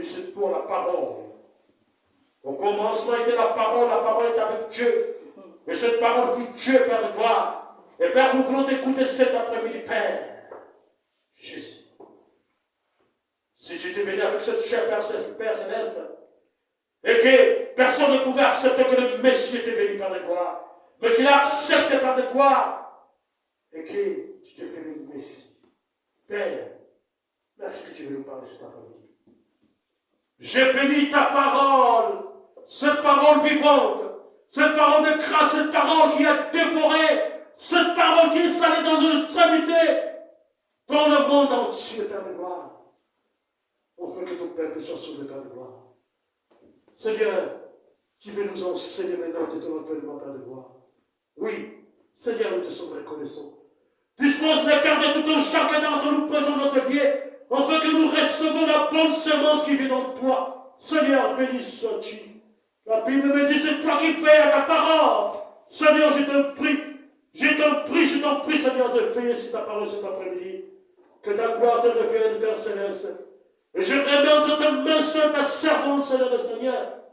Et c'est pour la parole. Au commencement était la parole est avec Dieu. Et cette parole fut Dieu, Père de gloire. Et Père, nous voulons t'écouter cet après-midi, Père. Jésus. Si tu étais venu avec cette chair, Père Céleste, et que personne ne pouvait accepter que le Messie était venu, Père de gloire, mais tu l'as accepté, Père de gloire, et que tu t'es fait le Messie. Père, merci que tu veux nous parler cet après-midi. J'ai béni ta parole, cette parole vivante, cette parole de grâce, cette parole qui a dévoré, cette parole qui est salée dans une extrémité, dans le monde entier, Père de gloire. On veut que ton peuple soit sauvé, Père de gloire. Seigneur, tu veux nous enseigner maintenant de ton enseignement, Père de gloire. Oui, Seigneur, nous te sommes reconnaissants. Dispose les cœurs de tout un chacun d'entre nous présents dans ce lieu. On veut que nous recevons la bonne semence qui vient en toi. Seigneur, béni sois-tu. La Bible me dit, c'est toi qui fais à ta parole. Seigneur, je t'en prie, Seigneur, de veiller sur ta parole cet après-midi. Que ta gloire te revienne, Père Céleste. Et je remets entre tes mains, Sainte, ta servante, Seigneur le Seigneur.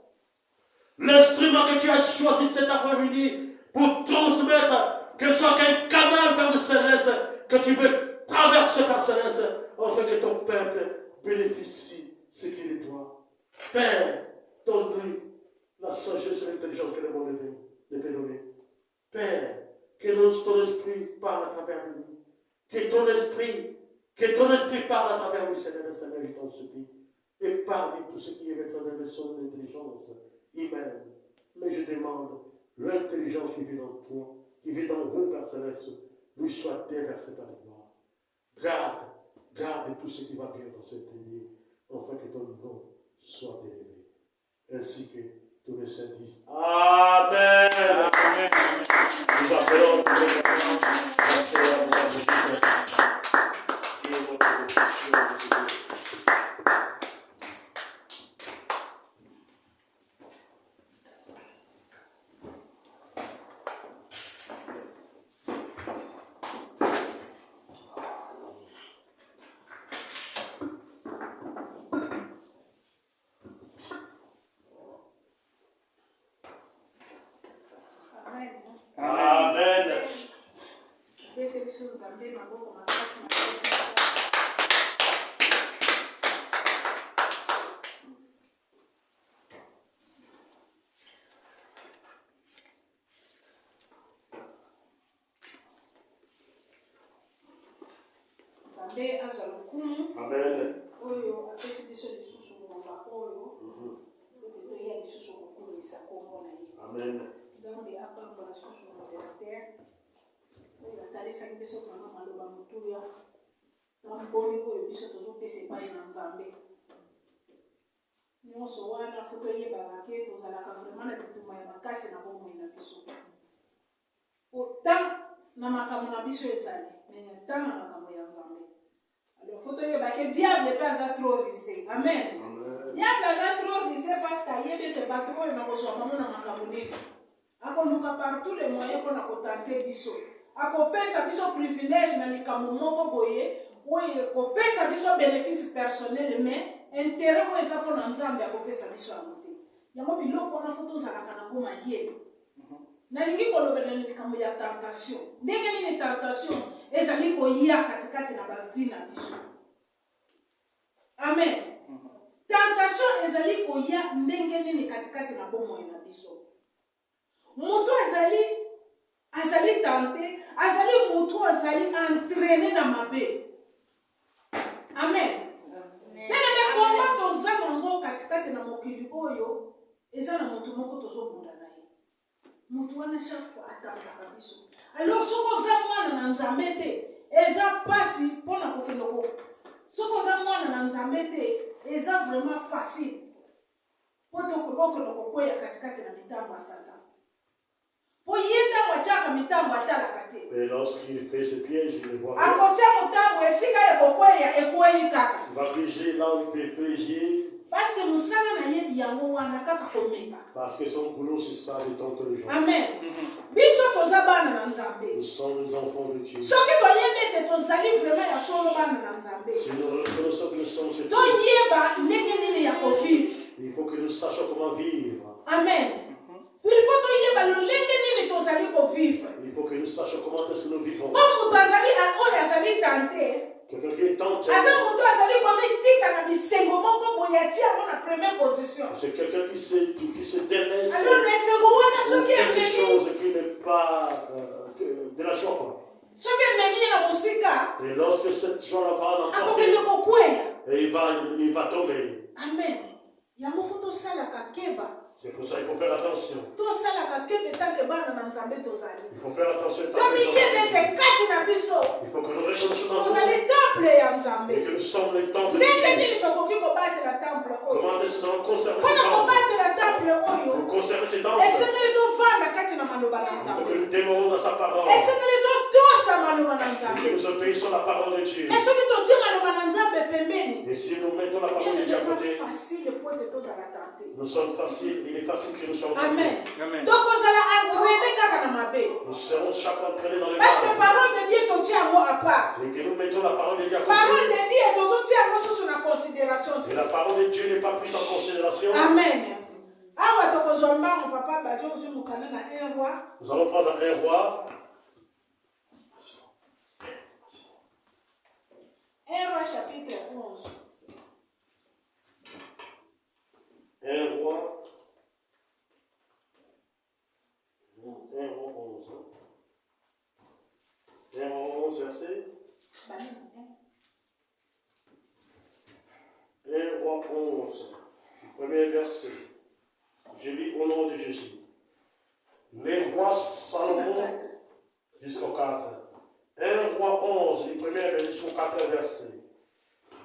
L'instrument que tu as choisi cet après-midi pour transmettre, que ce soit qu'un canal, Père de Céleste, que tu veux traverser, Père Céleste, afin que ton peuple bénéficie ce qu'il est toi. Père, donne-lui la sagesse et l'intelligence que le monde de te donner. Père, que ton esprit parle à travers nous. Que ton esprit parle à travers nous, Seigneur, le Seigneur, je t'en supplie. Et parmi tout ce qui est mettre dans le son d'intelligence humaine. Mais je demande l'intelligence qui vit en toi, qui vit dans vous, Père Céleste, lui soit déversée par les gloires. Garde tout ce qui va bien dans cette lieu, afin que ton nom soit élevé. Ainsi que tous les saints disent Amen. Amen. Nous appelons Amen. Oyo apesi biso lisusu ngomba oyo totoya lisusu kokumisa kombo na ye. Amen. Nzambe apambola susu moderateur oyo atalisaki biso kana maloba motuya tamboni oyo biso tozopesa epai na Nzambe. Nyonso wana fo toyebaka ke tozalaka vraiment na bituma ya makasi na bomoi na biso. Autant na makambo na biso ezali mais autant na makambo ya Nzambe. Alors, il faut que le diable n'est pas trop risé. Amen. Le diable est trop risé parce qu'il y a des patrons et nous sommes en Cameroun. Nous avons par tous les moyens pour nous tenter biso. Ako pesa biso privilège na likambo moko boye, oye ko pesa biso bénéfice personnel mais intérêt o eza pour Nzambe ako pesa biso amote. Yango biloko na photo za kana ngoma yé. Na lingi kolobela likambo ya tentation. Ndenge nini tentation ezali koya katikati na bavi na biso. Amen. Tentation ezali koya ndenge nini katikati na bomoi na biso. Mutu azali tenté, azali mutu azali entraîné na mabe. Amen. Nene komba toza nango katikati na mokili oyo eza na mutu moko tozobunda na ye. Mutu wana chaque fois atanga biso. Alors soko za mwana na Nzambe te eza pasi pona kokendo ko. Soko za mwana na Nzambe te eza vraiment facile. Poto kokoko kokoya katikati na mitambo ya Satan. Et lorsqu'il fait ce piège, il le voit. Il va piéger là où il peut piéger. Parce que son boulot, c'est ça, de tenter les gens. Amen. Nous sommes les enfants de Dieu. Si nous reconnaissons que nous sommes, c'est sachions comment vivre. Amen. Il faut toyeba lolenge nini tozali kovivre. Il faut que nous sachions comment est-ce que nous vivons. Po moto azali oyo azali tenté. Quelqu'un qui est tenté. Aza moto azali comme tika na bisengo moko boye atia yango na première position. C'est quelqu'un qui se délaisse. Alors esengo wana soki quelque ememi. chose qui n'est pas de la joie. Quoi. Soki ememi na mosika. Et lorsque cette joie-là va Akokende l'emporter, kokweya. et il va tomber. Amen. Yango fo tosalaka keba. C'est pour ça qu'il faut faire attention. Tosalaka keba tanke bana na nzambe tozali. Il faut faire attention. Tomi yebe te kati na biso. Il faut que nous recherchions dans Tozali temple ya nzambe. et que nous sommes les temples de Ndenge Dieu. nini tokoki kobatela temple oyo. Comment est-ce que nous allons conserver ces Mpona temples? kobatela temple oyo. Pour conserver ces temples, Esengeli tovanda kati na maloba na il faut nzambe. que nous démorons dans sa parole. Esengeli totosa maloba na Et nzambe. que nous obéissons la parole de Dieu. Esoki totie maloba na nzambe pembeni. Et si nous mettons la parole de Dieu à Eza côté, facile po ete tozala tante. nous sommes faciles, il est facile que nous soyons Amen. Amen. tokozala entraîné kaka na mabe. Nous serons chaque fois entraînés dans les Parce que paroles. parole de Dieu totie yango à part. Et que nous mettons la parole de Dieu à Parole côté. de Dieu tozotia yango susu na considération. Et la parole de Dieu n'est pas prise en considération. Amen. Awa tokozwa mbango papa bajo ozumukana na un roi. Nous allons prendre un roi. Un roi chapitre 11. Un roi. Un roi 11. Un roi 11, verset. Un roi 11. Premier verset. Je lis au nom de Jésus. Les rois Salomon jusqu'au 4. 1 roi 11, le premier verset jusqu'au 4 verset.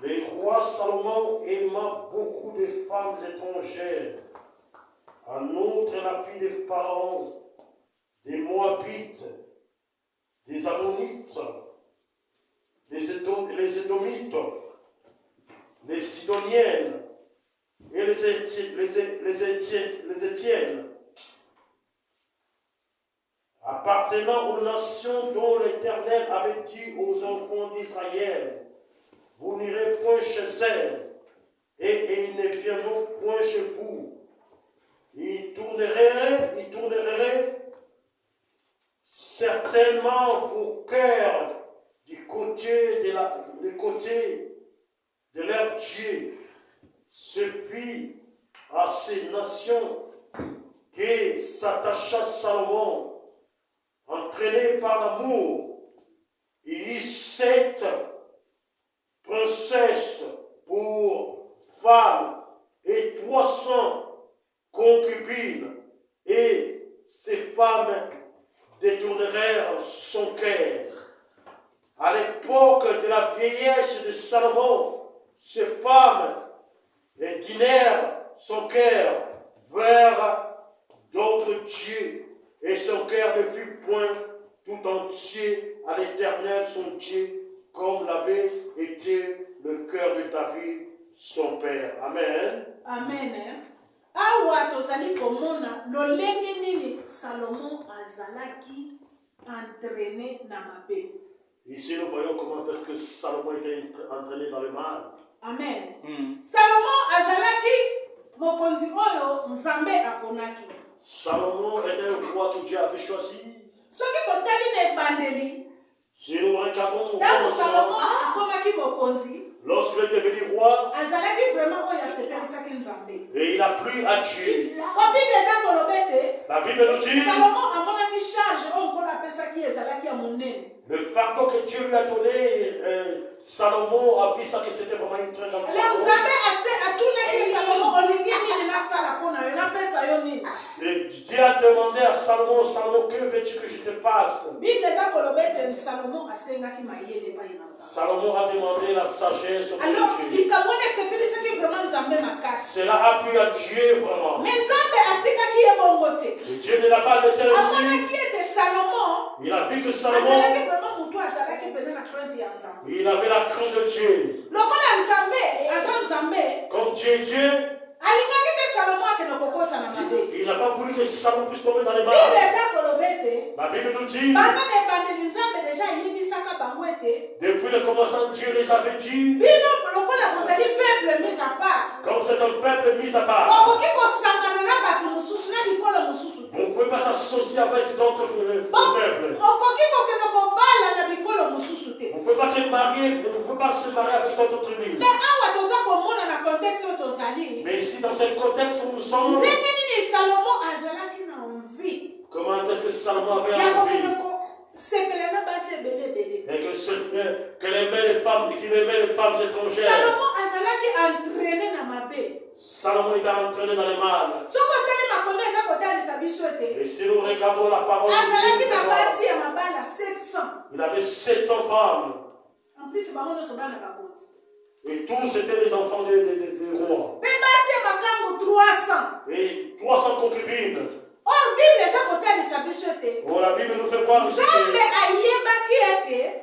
Les rois Salomon aima beaucoup de femmes étrangères. En outre, la fille de Pharaon, des Moabites, des Ammonites, les Édomites, les Sidoniennes et les Étiennes, appartenant aux nations dont l'Éternel avait dit aux enfants d'Israël, vous n'irez point chez elles, et ils ne viendront point chez vous. Ils tourneraient certainement vos cœurs du côté de leur Dieu. Ce fut à ces nations que s'attacha Salomon, entraîné par l'amour. Il eut 7 princesses pour femmes et 300 concubines, et ces femmes détournèrent son cœur. À l'époque de la vieillesse de Salomon, ces femmes inclinèrent son cœur vers d'autres dieux, et son cœur ne fut point tout entier à l'Éternel son Dieu, comme l'avait été le cœur de David, son père. Amen. Amen. Awa tozali komona lolenge nini Salomon azalaki entraîné na mabe. Ici, nous voyons comment est-ce que Salomon était entraîné dans le mal. Amen. Salomon azalaki mokonzi oyo nzambe aponaki. Salomon était un roi que Dieu avait choisi. Soki totali na ebandeli, Si nous regardons au ntango Salomon commencement, akomaki mokonzi, lorsqu'il est devenu roi, azalaki vraiment oyo asepelisaki nzambe. et il a plu à Dieu. Kwa Bible eza koloba ete La Bible nous dit, Salomon amonaki charge oyo nkolo apesaki ezalaki ya monene. le fardeau que Dieu lui a donné, Salomon a vu ça que c'était vraiment une très grande Le fardeau. nzambe atunaki Salomon olingi nini nasala mpona yo napesa yo nini. Et Dieu a demandé à Salomon, Salomon, que veux-tu que je te fasse? Bible eza koloba ete Salomon asengaki mayele epai na nzambe. Salomon a demandé la sagesse au Alors Dieu. likambo wana esepelisaki vraiment nzambe makasi. Cela a plu à Dieu vraiment. Me nzambe atikaki ye bongo te. Et Dieu ne l'a pas laissé ainsi. Amonaki ete Salomon Il a vu que azalaki Salomon, vraiment motu azalaki mpenza na crainte ya nzambe. il avait la crainte de Dieu. Lokola nzambe aza nzambe Comme Dieu est Dieu, alingaki te Salomon akende kokota na mabe. il n'a pas voulu que Salomon puisse tomber dans les Bible mains. eza koloba ete La Bible nous dit, banda na ebandeli nzambe deja ayebisaka bango ete depuis le commencement, Dieu les avait dit, bino lokola bozali peuple mis à part Quand vous êtes un peuple mis à part, okoki kosangana na bato mosusu na bikolo mosusu te. vous ne pouvez pas s'associer avec d'autres peuples. Okoki kokende kobala na bikolo mosusu te. Vous ne pouvez pas se marier, vous ne pouvez pas se marier avec d'autres tribus. Mais awa toza komona na contexte oyo tozali. Mais ici, dans ce contexte où nous sommes, Ndenge nini Salomo azalaki na envie comment est-ce que Salomon avait ya kokende envie kosepela na basi ebele. et qu'il aimait les femmes étrangères. Salomo azalaki entraîné na mabe. Salomon était entraîné dans le mal. Soko otali makombe eza kotalisa biso ete Et si nous regardons la parole de azalaki na Dieu, basi ya mabala 700. il avait 700 femmes. En plus bango nyonso bana baboti. Et tous étaient les enfants des rois. Mpe basi ya makango 300. Et 300 concubines. Or Bible eza kotalisa biso ete Oh, la Bible nous fait voir aussi Nzambe que ayebaki ete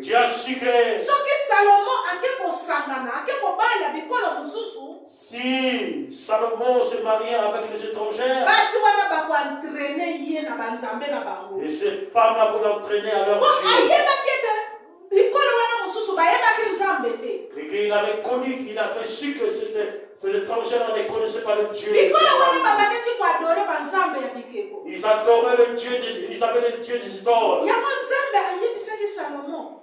Dieu a su que soki Salomo ake kosangana ake kobala bikolo mosusu si Salomon se mariait avec les étrangères, basi wana bakoentraîne ye na banzambe na bango. et ces femmes-là vont l'entraîner à leur Bon, Dieu. ayebaki ete bikolo wana mosusu bayebaki Nzambe te. Et qu'il avait connu, il avait su que ces étrangers ne connaissaient pas le Dieu. Bikolo wana babandaki koadore banzambe ya bikeko. Ils adoraient le Dieu, ils avaient le Dieu des idoles. Yango Nzambe ayebisaki Salomo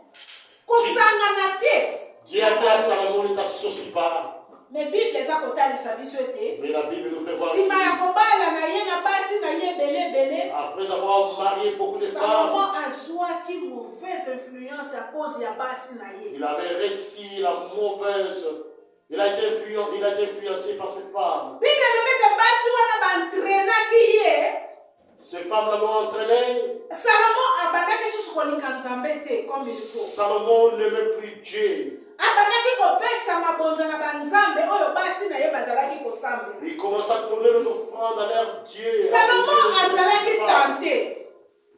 kosangana te. Dieu a dit à Salomon, il n'associe pas. Mais Bible eza kotalisa biso ete Mais la Bible nous fait voir nsima ya kobala na ye na basi na ye ebele après avoir marié beaucoup de Salomo femmes, azwaki mauvaise influence à cause ya basi na ye. il avait réussi la mauvaise. Il a été influencé par ces femmes. Bible elobi ete basi wana baentraînaki ye. Ces femmes l'ont entraîné. Salomo abandaki susu kolinga Nzambe te comme il faut. Salomon n'aimait plus Dieu. Abandaki kopesa mabonza na banzambe oyo basi na ye bazalaki kosambela. Il commença à donner les offrandes à leur Dieu. Salomo azalaki tenté.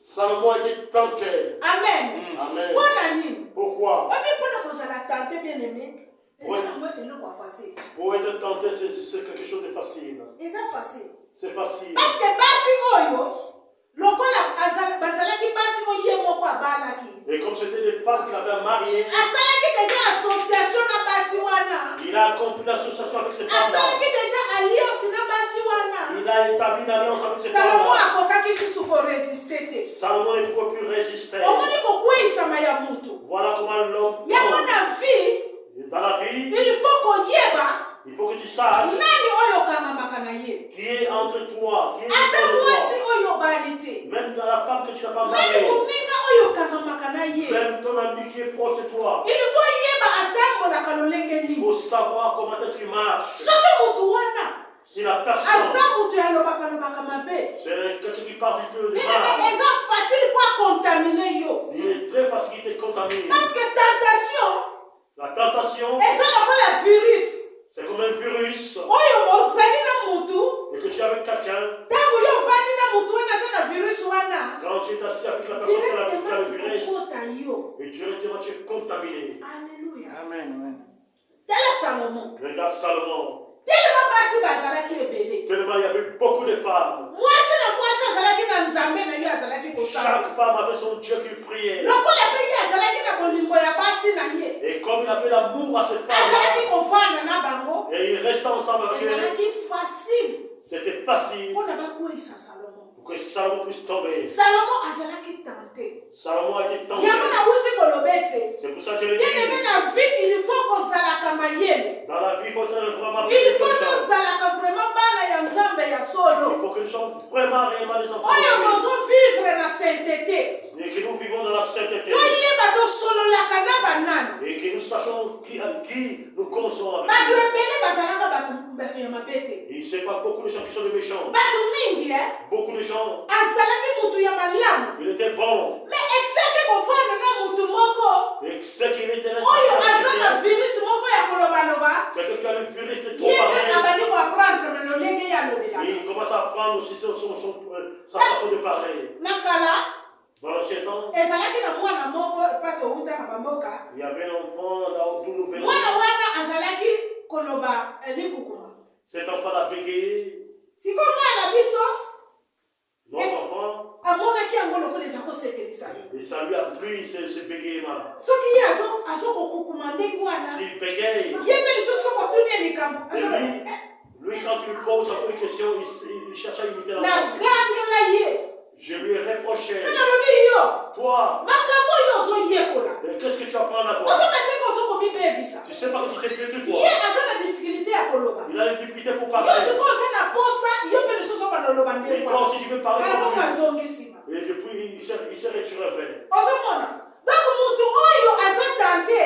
Salomon a été tenté. Amen. Amen. Mpona nini? Pourquoi? Obi mpona kozala tenté bien aimé. Eza nango eloko ya facile. Pour être tenté, c'est quelque chose de facile. Eza facile. C'est facile. Parce que basi oyo lokola bazalaki basi oyo ye moko abalaki. Et comme c'était des femmes qu'il avait mariées, Asalaki déjà association na basi wana. il a accompli l'association avec ces femmes-là. Asalaki déjà alliance na basi wana. Il a établi une alliance avec ces Salomo femmes-là. akokaki susu koresiste te. Salomon ne pouvait plus résister. Omoni kokweyisama ya mutu. Voilà comment l'homme Yango na vie, dans la vie, il faut koyeba il faut que tu saches nani oyo okangamaka na ye. qui est entre toi, qui est Ata entre mwasi toi. oyo obali te. Même dans la femme que tu n'as pas Meme mariée, moninga oyo okangamaka na ye. même ton ami qui est proche de toi. Il faut yeba atambolaka lolenge Il nini. faut savoir comment est-ce qu'il marche. Soki mutu wana Si la aza personne, mutu alobaka mabe. c'est quelqu'un qui parle du peu de Nini mal, eza facile po akontamine yo. il est très facile de te contaminer. Parce que tentation La tentation, eza lokola virus. c'est comme un virus. Oyo ozali na mutu. Et que tu es avec quelqu'un, Ntango yo ovandi na mutu wana aza na virus wana. quand tu es assis avec la personne qui a le Directement virus, okota yo. et directement tu es contaminé. Alléluia. Amen. Tala Salomon. Regarde Salomon. Tellement basi bazalaki ebele. Tellement il y avait beaucoup de femmes. Mwasi na mwasi azalaki na nzambe na yo azalaki kosala. Chaque femme avait son Dieu qui priait. Lokola mpe ye azalaki na bolingo ya basi na ye. Et comme il avait l'amour à cette femme, Azalaki kovanda na bango. et ils restaient ensemble avec eux, Ezalaki facile. c'était facile Mpona bakweyisa Salomo. pour que Salomon puisse tomber. Salomo azalaki tenté. Salomon a été tenté. Yango nawuti koloba ete. C'est pour ça que je le Bien aimé dis. na vie, il faut kozalaka mayele. Dans la vie, il faut être vraiment Il faut intelligent. tozalaka vraiment bana ya nzambe ya Il solo. faut que nous soyons vraiment réellement des enfants Oyo de Dieu. tozovivre na sainteté. Et que nous vivons dans la sainteté. Toyeba tosololaka na banani. Et que nous sachions qui nous consolons avec Bato nous. ebele bazalaka bato ya mabe te. Et il ne sait pas beaucoup de gens qui sont des méchants. Bato mingi Beaucoup de gens, azalaki mutu ya malamu. il était bon. Mais exeke kovanda na mutu moko Et c'est qu'il était là. oyo aza na virus moko ya kolobaloba. Quelqu'un qui a le virus de trop Ye mpe parler. abandi koapprendre na lolenge ya lobelaka. Et il commence à prendre aussi sa façon de parler. Na kala Dans l'ancien temps, ezalaki na mwana moko epa touta na bamboka. il y avait un enfant là d'où nous venons. Mwana wana azalaki koloba elikukuma. Cet enfant a bégayé. Siko mwana biso Notre enfant, amonaki yango lokola eza kosepelisa ye. et ça lui a plu ce bégayement-là. Soki ye azokokukuma ndenge wana S'il bégaye, ye mpe lisusu soko otuni likambo et lui, position, il cherche à imiter na l'enfant. gangela ye Je lui ai reproché. nalobi yo Toi, makambo oyo ozoyekola qu'est-ce que tu apprends à toi? ozoka te ko ozokobibebisa Tu sais pas que tu t'es perdu toi. ye aza na difficulté ya koloba Il a des difficultés pour yo parler. sikoyo oza na posa yo mpe lisusu ozobanda oloba Et ndeko toi aussi tu veux parler bala moko comme lui. azongi nsima Et depuis, il s'est retiré un peu. ozomona donc mutu oyo aza tante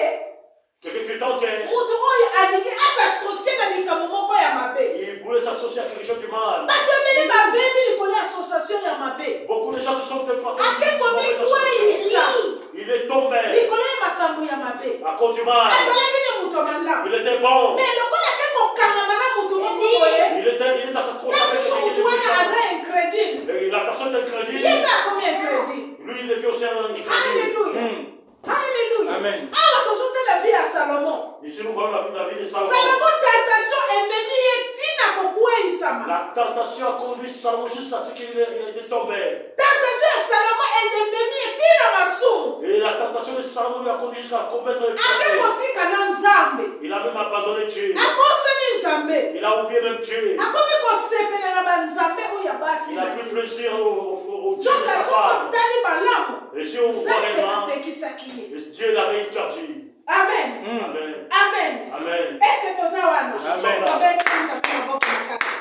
Quelqu'un qui tentait, mutu oyo alingi asasocie na likambo moko ya mabe il voulait s'associer à quelque chose du mal. bato ebele babebi likolo ya association ya mabe Beaucoup de gens se sont fait frapper. akekomi kweyisa Il est tombé likolo ya makambo ya mabe à cause du mal. azalaki ne mutu ya malamu Il était bon. me lokola ake kokangama na mutu moko boye Il est à sa course na avec susu quelqu'un mutu qui wana était aza méchant. incrédule Et la personne est ye crédit. mpe akomi incrédule Lui, il est vu aussi un crédit. Alléluia. Alléluia. Amen. awa tozotala vie ya Salomon Ici, nous voyons la vie de Salomon. Salomon tentation ememi ye ntina kokweyisama La tentation a conduit Salomon jusqu'à ce qu'il était tombé. tentation ya Salomon ememi ye ntina masumu Et la tentation de Salomon lui a conduit jusqu'à commettre le ake péché. kotika na nzambe Il a même abandonné Dieu. abosani nzambe Il a oublié même Dieu. akomi kosepela na banzambe oyo ya basi Il na a ye pris plaisir au Dieu de donc sa femme. soki otali malamu Et si on voit nzambe réellement, apekisaki ye Dieu l'avait interdit. amen Amen. amen Amen. eske toza wana Amen. tobeti nzambe maboko na kati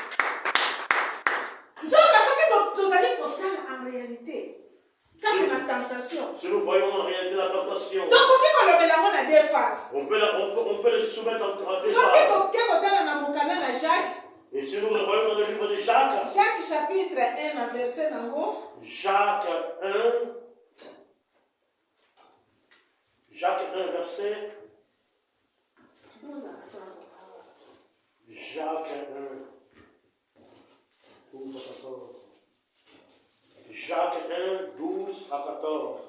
nzoka soki tozali kotala en réalité kati na tentation Si nous voyons en réalité la tentation, tokoki kolobela yango na deux phases on peut les soumettre en deux soki phases. toke kotala na mokanda na Jacques Et si nous voyons dans le livre de Jacques, Jacques chapitre 1 na verset nango Jacques 1, verset, Jacques 1, 12 à 14. Jacques 1, 12 à 14.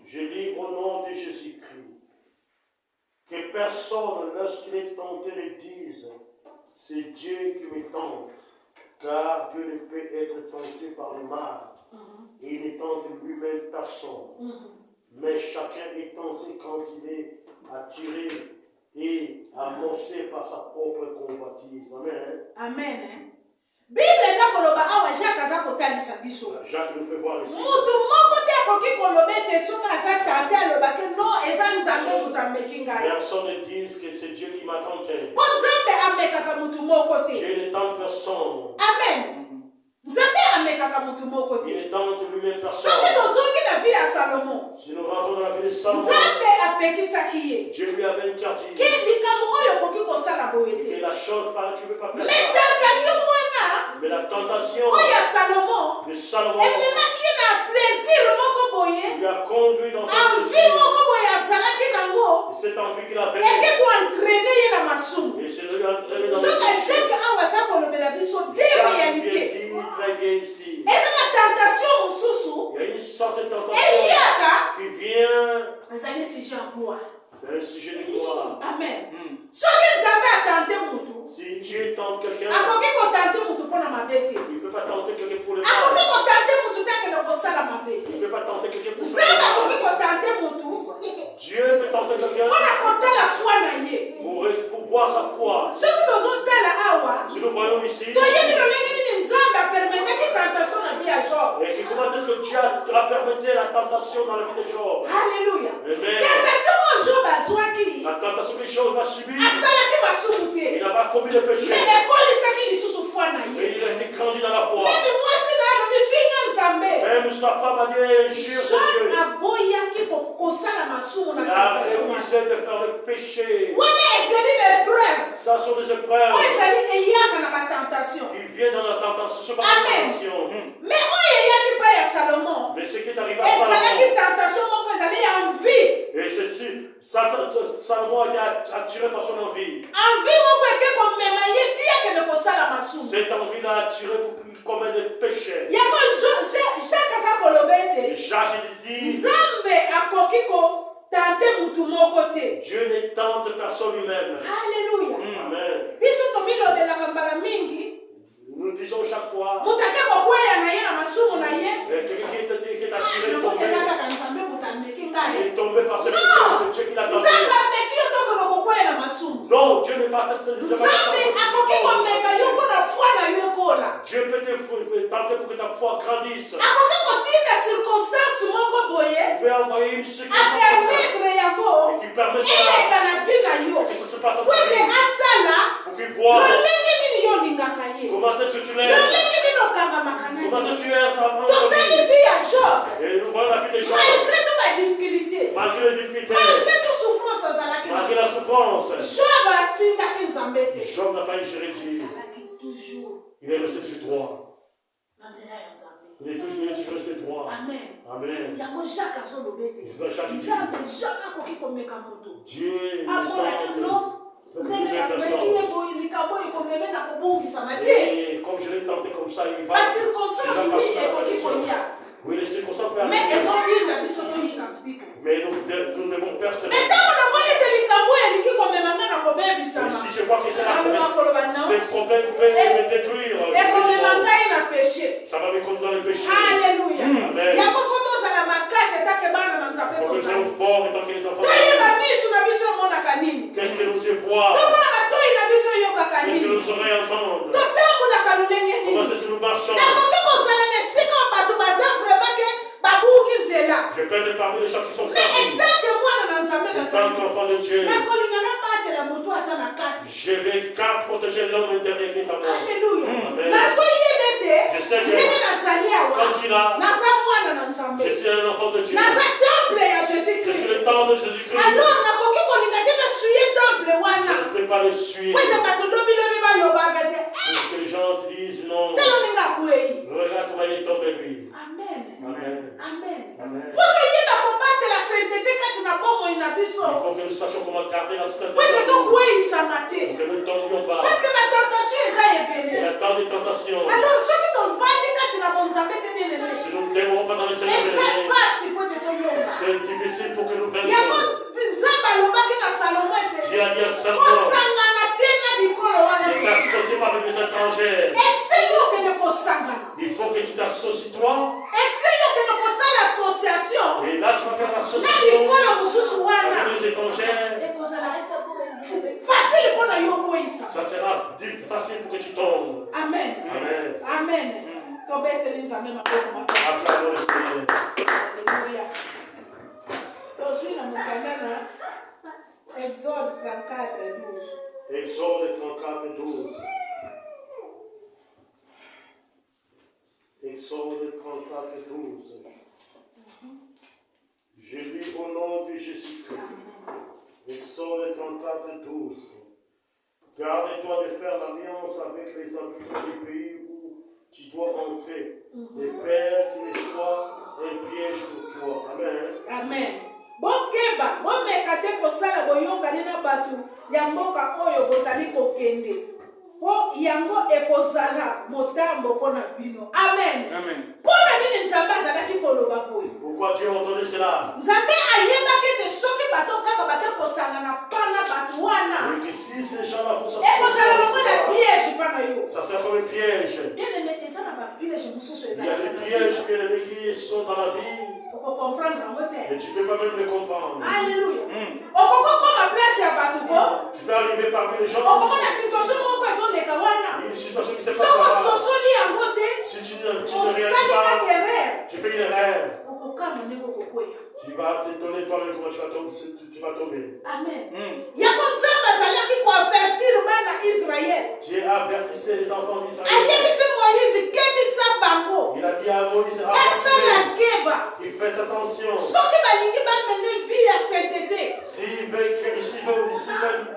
Je lis au nom de Jésus-Christ. Que personne, lorsqu'il est tenté, ne dise, c'est Dieu qui me tente, car Dieu ne peut être tenté par le mal, et il ne tente lui-même personne. Mais chacun est tenté quand il est attiré et amoncé par sa propre convoitise. Amen. amen bible eza koloba awa Jacques aza kotalisa biso Jacques nous fait voir ici. mutu moko te akoki koloba ete soki aza tante alobaki non eza nzambe mutu ameki ngai Personne ne dise que c'est Dieu qui m'a tenté. mpo nzambe amekaka mutu moko te Dieu ne tente personne. amen nzambe amekaka mutu moko te Il ne tente lui-même soki personne. tozongi na vie ya Salomon Si nous rentrons dans la vie de Salomon, nzambe apekisaki ye Dieu lui avait interdit. ke likambo oyo okoki kosala boye Et te la chose par tu ne peux pas faire me ça. tentation wana Mais la tentation oyo ya Salomon de Salomon ememaki ye na plaisir moko boye lui a conduit dans son envie plaisir. moko boye azalaki nango Et cette envie qu'il avait, eke koentraîne ye na masumu et c'est lui entraîné dans le nzoka péché. Jacques awa aza kolobela biso de Jacques réalité dit très bien ici. eza na tentation mosusu Il y a une sorte de tentation eyaka qui vient. ezali sujet ya gloire C'est un sujet de gloire. amen soki nzambe atante mutu Si Dieu tente quelqu'un, akoki kotante mutu mpo na mabe te il ne peut pas tenter quelqu'un pour le akoki mal. kotante mutu te akende kosala mabe Il ne peut pas tenter quelqu'un pour le nzambe akoki mal. kotante mutu Dieu peut tenter quelqu'un mpo na kotala foi na ye pour voir sa foi. soki tozotala awa Si nous voyons ici, toyebi lolenge nini nzambe apermetaki tentation na vie ya Job et comment est-ce que Dieu a permis la tentation dans la vie de Job? halleluya Amen. tentation oyo Job azwaki La tentation que Job a subie, asalaki masumu il te n'a pas commis de péché. me ekolisaki lisusu foi na ye Et il a été grandi dans la foi. mimi mwasi na ye alobi finga nzambe Même sa femme a dit, jure Job sur Dieu. aboyaki kosala masumu na Il a tentation wana refusé de faire le péché. wana ezali baepreuve Ça sont des épreuves oyo ezali eyaka na batentation qui viennent dans la tentation. Par Amen. la tentation. me oyo eyaki mpe ya Salomon Mais ce qui est arrivé à ezalaki Salomon, tentation moko ezali ya envie et ceci, Salomon a été attiré par son envie. envie moko eke komema ye ti akende kosala masumu Cette envie l'a attiré pour qu'il commette des péchés. yango Jacques aza koloba Et ete Jacques dit, nzambe akoki kotante mutu moko te Dieu ne tente personne lui-même. halleluya Amen. biso tomilobelaka mbala mingi Nous disons chaque fois, mutu ake kokweya na ye na masumu na ye quelqu'un qui est attiré, nango tombé, eza kaka nzambe mutu ameki il ngai est tombé par ses Non. péchés, c'est Dieu qui l'a tenté. nzambe ameki yo tokoma kokweya na masumu Non, Dieu n'est pas tenté. nzambe akoki komeka yo mpona foi na yo ekola. Dieu peut te parler pour que ta foi grandisse. Akoki kotinda circonstance moko boye. Il peut envoyer une circonstance Apermettre yango. qui permet Eleka na vie na yo. que ça se passe dans Po ta ete vie. atala. Pour qu'il voit Lolenge nini yo olingaka ye. comment est-ce que tu l'aimes. Lolenge nini okangamaka na Comment ye. tu es dans Totali vie ya Job. Et nous voyons la vie des gens. Malgré toute la difficulté. Malgré les difficultés, Malgré toute souffrance azalaki na. malgré la souffrance, Job atingaki Nzambe te. Job n'a pas eu chérie. Azalaki toujours Il est resté toujours droit. na nzela ya Nzambe. Il est toujours resté droit. Amen. Amen. Yango Jacques azoloba ete Jacques dit, Nzambe jamais akoki komeka moto. Dieu Amonaki ne no ndenge bameki ye boye likambo ekomeme na kobongisama te. Et comme je l'ai tenté comme ça, il va. Bacirconstance nini ekoki kolia. Oui, les circonstances peuvent Me arriver. ezotinda biso toyika mpiko. Mais nous devons persévérer. Me ntango namoni ete likambo elingi komema nga na Et kobebisama. si je vois que c'est la Naluma koloba ce nao. problème peut me détruire. Ekomema ngai na péché. Ça va me conduire dans le péché. Alléluia. Amen. Yango fo tozala makasi etake bana na Nzambe Pour que nous tozala. soyons forts tant que les enfants. Toyeba misu na biso emonaka nini. Qu'est-ce que nous se voir? Tomona matoi na biso eyokaka Qu'est-ce que nini. nous oreilles entendre? Totambolaka lolenge nini. Comment est-ce que nous marchons? nakoki kozala na esika bato baza vraiment ke babuki nzela. Je peux être parmi les gens qui sont me perdus. etake mwana na Nzambe En tant nazali. qu'enfant de Dieu, nakolinga nabatela moto aza na kati. je vais qu'à protéger l'homme intérieur qui est en moi. Alléluia. Amen. nazoyeba ete Je sais que ndenge nazali awa comme si là, naza mwana na Nzambe. je suis un enfant de Dieu. naza temple ya Je suis Jésus-Christ. le temps de Jésus-Christ. alors nakoki kolinga te nasuye temple Je wana. ne peux pas le suivre. po ete bato lobilobi balobaga te Pour que les gens te disent non. tala olinga akwei. Regarde comment il est tombé lui. amen. Amen. amen. Amen. faut toyeba kobatela sainteté kati na bomoi na Il biso. faut que nous sachions comment garder la sainteté. po ete tokweyisama te. Pour que nous ne tombions pas. parce que batentation eza Il y ebele. a tant de tentations. alors soki tovandi kati na bonzambe te bien aimé. Si nous ne demeurons pas dans le Seigneur, eza pasi po ete toyonga. c'est difficile pour que nous yango venions. Nzambe alobaki na Salomo ete Dieu a dit à Salomon, kosangana te na bikolo wana. ne t'associe pas avec les étrangers. ese okende kosangana. Il faut que tu t'associes toi. ese okende kosala association Et là, tu vas faire na l'association bikolo mosusu wana. avec les étrangers. ekozala facile mpo na yo koyisa. Ça sera facile pour que tu tombes. amen. Amen. amen. tobeteli Nzambe maboko makasi. Acclamons le Seigneur. Alléluia. tozwi na mokanda na exode 34:12. Exode 34:12. Exode 34:12. Je lis au nom de Jésus-Christ. Exode 34:12. Garde-toi de faire l'alliance avec les habitants du pays où tu dois entrer. Et Père, qu'il ne soit un piège pour toi. Amen. amen. bokeba bomeka te kosala boyokani na bato ya mboka oyo bozali kokende po yango ekozala motambo mpo na bino. amen. Amen. mpo na nini Nzambe azalaki koloba boye? Pourquoi Dieu a entendu cela? Nzambe ayebaki ete soki bato kaka bake kosangana mpana bato wana Et que si ces gens-là vont ekozala lokola s'associer, piège mpa na yo. ça sera comme un piège. bien-aimé eza na bapiège mosusu Il y a des ezalaka pièges bien aimés qui sont dans la vie okokomprendre yango et te. tu ne peux pas même les comprendre. alleluya. okokokoma place ya bato ko Tu peux arriver parmi les gens, okomona situation moko ezoleka wana une situation qui se passe soko là-bas. sosoli yango te Si tu ne réalises osali kaka pas, erreur tu fais une erreur. okokama ndenge okokwea. Tu vas t'étonner toi-même comment tu vas tomber. amen. yango Nzambe azalaki koavertir bana Israel. Dieu a avertissé les enfants d'Israël. ayebisi Moïse kebisa bango Il a dit à Moïse, basala keba faites attention. soki balingi bamene vie ya sainteté, S'ils veulent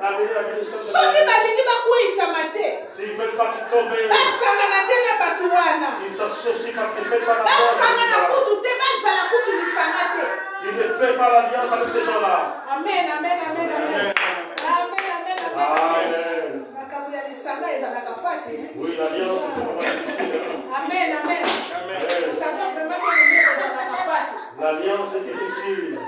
amener la vie de soki sainteté, balingi bakweyisama te s'ils ne veulent pas qu'ils tombent, basangana te na bato wana, ils s'associent pas, ils ne font pas basangana l'alliance. kutu te bazala kutu lisanga te. Ils ne font pas l'alliance avec ces gens-là. amen amen amen amen amen amen amen. Amen. makambo ya lisanga ezalaka pasi. Oui, l'alliance, c'est pas difficile. amen amen. lisanga vraiment ezalaka pasi. L'alliance est difficile.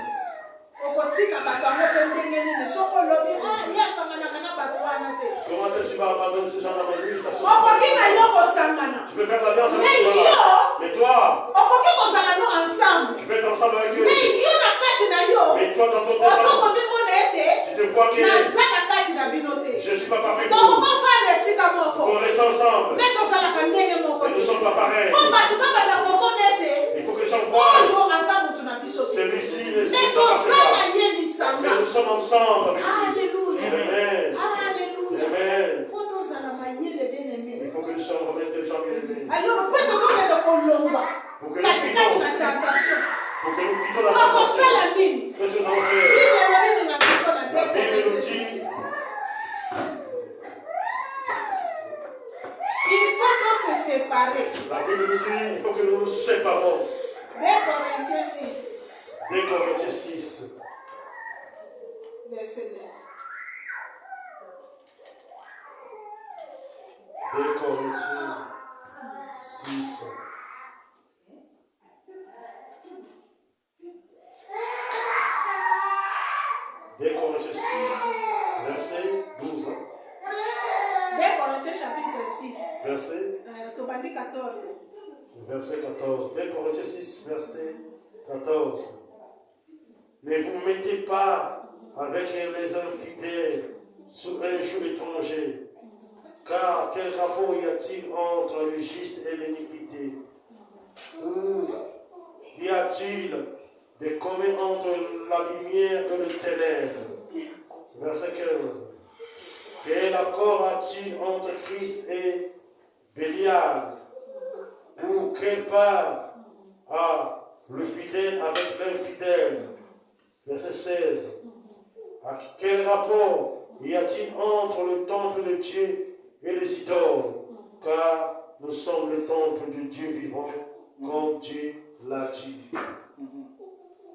okotika bato yango mpe ndenge nini soki olobi yasanganaka na bato wana te Comment est-ce que tu vas abandonner ces gens-là? Lui, il s'associe. okoki na yo kosangana Tu peux faire l'alliance avec Mais ces gens-là. yo, Mais toi, okoki kozala no ensemble tu peux être ensemble avec eux. me yo na kati na yo Mais toi, dans ton temps, osokomimona ete tu te vois que naza na kati na bino te je ne suis pas parmi vous. tokokofanda esika Il moko faut rester ensemble. me tozalaka ndenge moko Mais nous ne sommes pas pareils. fo bato babanda komona ete Il faut que les gens voient. oyo aza motu na biso te Celui-ci ne me nous tozala appartient ye pas. lisanga Mais nous sommes ensemble avec lui. alleluya Amen. alleluya Amen. fo tozala mayele bien-aimé Il faut que nous soyons vraiment intelligents, bien-aimés. alors mpe tokokende kolongwa Pour que nous katikati na quittions. tentation Pour que nous quittions la tentation. tokosala nini Qu'est-ce que nous allons faire? bible elobini na biso na La Bible nous dit, 2 il faut que se séparer la Bible nous dit, il faut que nous nous séparons. 2 Corinthiens 6 2 Corinthiens 6, verset 9 2 Corinthiens 6. Deux Corinthiens 6, verset 12. 2 Corinthiens chapitre 6 Verset, tobandi 14 verset 14. 2 Corinthiens 6, verset 14. Ne vous mettez pas avec les infidèles sous un joug étranger, car quel rapport y a-t-il entre le juste et l'iniquité? Ou y a-t-il des communs entre la lumière et le ténèbre? Verset 15. Quel accord a-t-il entre Christ et Bélial? Ou quelle part a le fidèle avec l'infidèle? Verset 16. À quel rapport y a-t-il entre le temple de Dieu et les idoles? Car nous sommes le temple de Dieu vivant, comme Dieu l'a dit.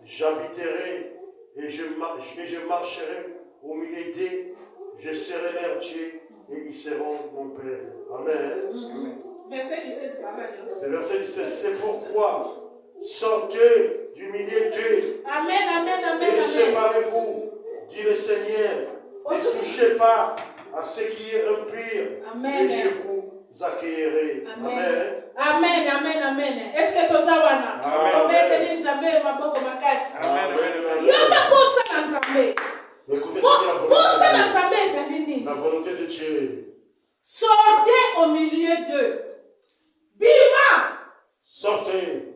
J'habiterai et je marcherai au milieu d'eux, je serai leur Dieu et ils seront mon Père. Amen. verset 17 C'est verset 17. C'est pourquoi sortez du milieu d'eux amen amen amen et amen séparez-vous, dit le Seigneur. Ne touchez pas à ce qui est impur Amen. et je vous accueillerai. Amen. amen amen amen est-ce que toza wana Amen. obeteli nzambe maboko makasi Amen. yoka posa na nzambe Écoutez ce qu'il y a posa na volonté. nzambe ezali nini La volonté de Dieu. sortez au milieu d'eux bima Sortez.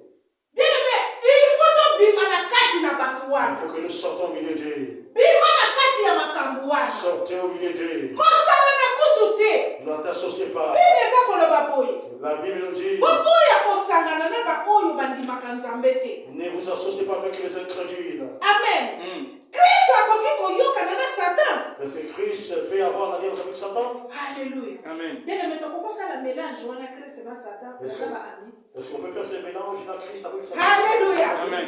bien-aimé il faut tobima na kati na bato Il wana faut que nous sortons au milieu d'eux. bima na kati ya makambo wana Sortez au milieu d'eux. kosala na kutu te Ne t'associez pas. biblia eza koloba boye La Bible nous dit, boboya kosangana na baoyo bandimaka nzambe te ne vous associez pas avec les incrédules. amen kristo akoki koyokana na satan Parce que Christ fait avoir l'alliance avec Satan. alleluya Amen. bien-aimé tokokosala mélange wana kristo na satan Est-ce oza baami est-ce qu'on peut faire ce mélange dans Christ avec Satan? alleluya Amen.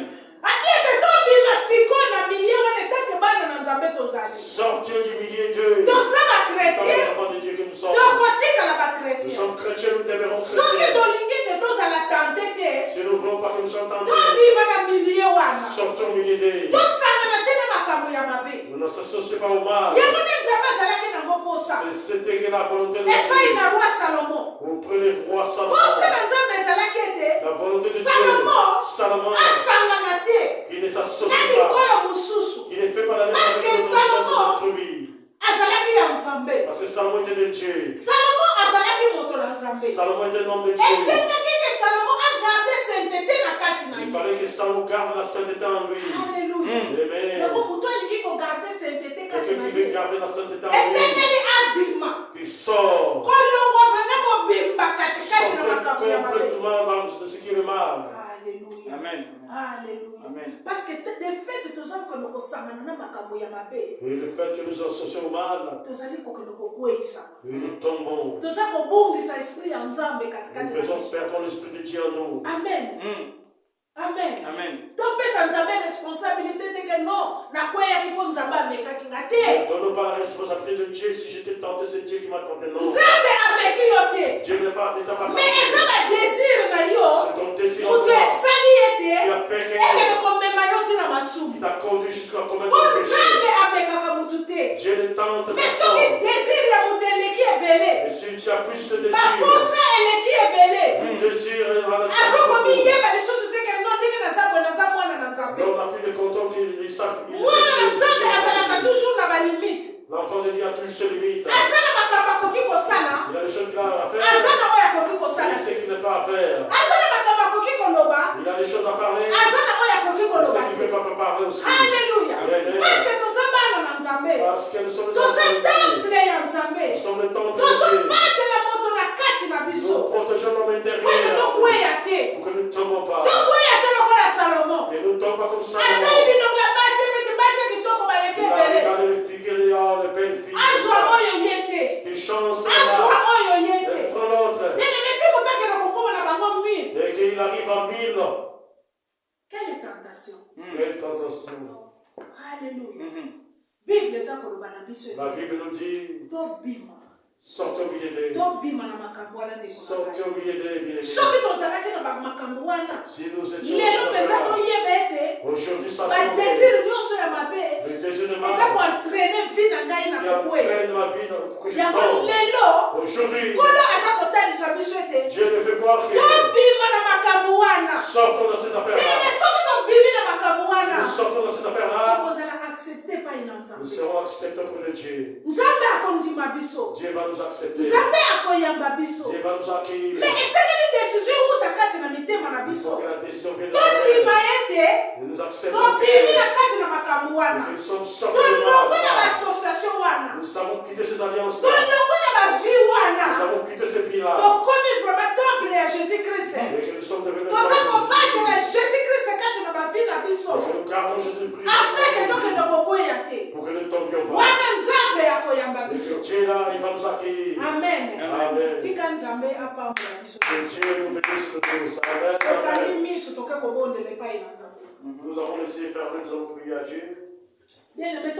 adiete tobima sikoyo na milie wana etake bana na nzambe tozali Sortez du milieu d'eux. toza Dans les bakretien enfants de Dieu que nous sommes. tokotikala Nous bakretien sommes chrétiens, nous demeurons soki chrétiens. tolingi te tozala tante te Si nous ne voulons pas que nous soyons tentés, tobima na milie wana sortons au milieu d'eux. tosangana te na makambo ya mabe Nous ne s'associons pas au mal. yango nde nzambe azalaki nango posa C'était la volonté de epai Dieu. na roi salomo Auprès des rois Salomon. posa na nzambe ezalaki ete La volonté de Dieu. salomo Salomon. asangana te Qui ne na s'associe pas. mikolo mosusu Il ne fait pas la Parce que avec Salomon- notre vie. azalaki ya nzambe Parce que Salomon était de Dieu. salomo azalaki moto na nzambe Salomon était un homme de Dieu. esengaki ke salomo agarde sainteté na kati na Il ye fallait que Salomon garde la sainteté en lui. alleluya Amen. yango moto alingi kogarde sainteté kati Quelqu'un na qui veut ye garder la sainteté en lui. esengeli abima Il sort. kolongwa bana mobimba katikati na makambo ya mabe Complètement dans ce qui est le mal. alleluya Amen. alleluya Amen. parce que de fait tozali kokende kosangana na makambo ya mabe Et le fait que nous associons au mal, tozali kokende kokweyisama et nous tombons. toza kobungisa esprit ya nzambe Nous katikati na faisons biso perdre l'esprit de Dieu en nous. amen amen Amen. topesa nzambe responsabilité te ke non nakweyaki mpo nzambe amekaki nga te Ne donnons pas la responsabilité de Dieu. Si j'étais tenté, c'est Dieu qui m'a tenté. Non. nzambe ameki yo te Dieu ne t'a pas mais tenté. eza badésir na yo C'est ton désir en moto toi. esali Tu ete as péché. ekende komema yo ntina masumu Il t'a conduit jusqu'à commettre mpo le péché. nzambe amekaka motu te Dieu ne tente mais soki pas. désir ya moto eleki ebele Et si tu as plus de désir, baposa eleki ebele désir azokomi yeba lisusu te ke no ndenge naza boye naza mwana na nzambe l'homme n'a plus de contrôle qu'il savent. mwana na nzambe azalaka toujours na balimite L'enfant de Dieu a toujours ses limites. aza na makambo akoki kosala Quelle tentation? Quelle tentation. Alléluia. Bible eza koloba na biso La Bible nous dit, tobima sortez au milieu d'eux. tobima na makambo wana ndeko na Sortez ngai. au milieu d'eux, bien-aimés. Soki tozalaki na bamakambo wana Si nous étions lelo mpenza là, toyeba ete aujourd'hui, ça badésir nyonso ya mabe le désir de eza mal koentraîne vi na ngai na qui kokwea entraîne ma vie dans le yango Christ. lelo Aujourd'hui, nkolo aza kotalisa biso ete Dieu me fait voir que tobima na makambo wana sortons dans ces affaires-là. ene soki tobimi na makambo Si wana nous sortons dans ces affaires-là, tokozala accepte epai na nous nzambe serons acceptés auprès de Dieu. nzambe akondima biso Dieu va nous accepter. nzambe akoyamba biso Dieu va nous accueillir. me esengeli desizio euta kati na mitema na Il faut biso que la décision vienne de tobima nous. ete Et nous acceptons tobimi na que kati na makambo wana nous sommes sortis de tolongwe na mal. baasociation wana Nous avons quitté ces alliances-là. tolongwe na bavi Nous wana avons quitté ces vies-là. tokomi vraiment temple ya jésus christ Et que nous sommes devenus toza kobatela pour jésus christ kati na bavi na biso que nous gardons Jésus-Christ. afreke tokende kokwea te Pour que nous ne tombions pas. wana nzambe akoyamba Et biso que Dieu là, il va nous accueillir. amen Amen. tika nzambe apambola biso Que Dieu nous bénisse de tous. Amen. tokali Amen. miso toke kobondela epai na nzambe Nous avons les yeux fermés, nous allons prier à Dieu. bien aimé